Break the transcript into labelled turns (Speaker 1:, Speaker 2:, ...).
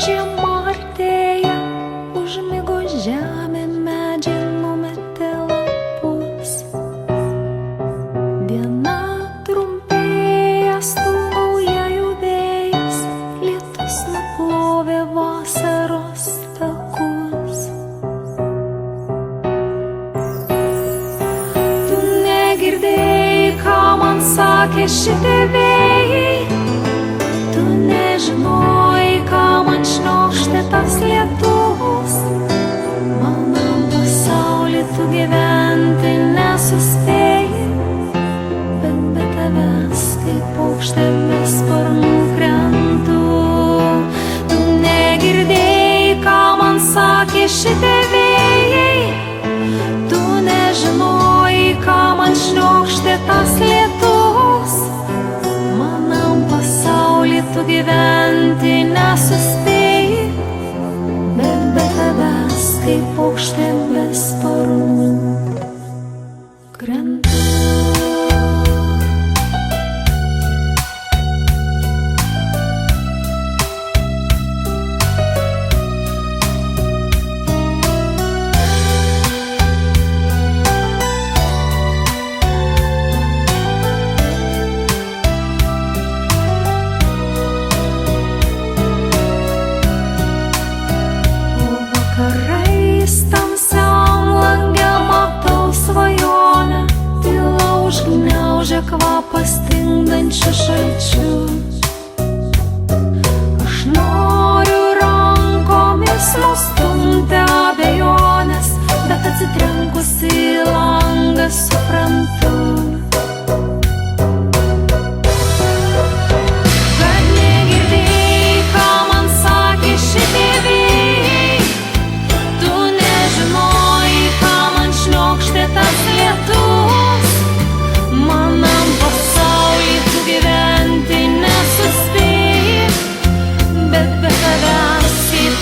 Speaker 1: žiema artėja, užmigo žemė, medžiai numetė lapus. Diena trumpėja, stūgauja jų vėjas, lietus nuplovė vasaros takus. Tu negirdėjai, ką man sakė šitie vėjai, tu nežinojai, ką man šniokštė tas lietus. Manam pasaulį tu gyventi nesuspėjai, bet be tavęs kaip paukštė be sparnų krentu. Tu negirdėjai, ką man sakė šitie vėjai, tu nežinojai, ką man šniokštė tas lietus. Manam pasaulį tu gyventi nesuspėjai, bet be tavęs kaip paukštė be sparnų krentu. Vakarais tamsiam lange matau svajonę, tyla užgniaužia kvapą stingdančiu šalčiu. Aš noriu rankomis nustumti abejonės, bet atsitrenkus į langą suprantu, kad negirdėjai, ką man sakė šitie vėjai. Tu nežinojai, ką man šniokštė tas lietus. Manam pasaulį tu gyventi nesuspėjai, bet be tavęs kaip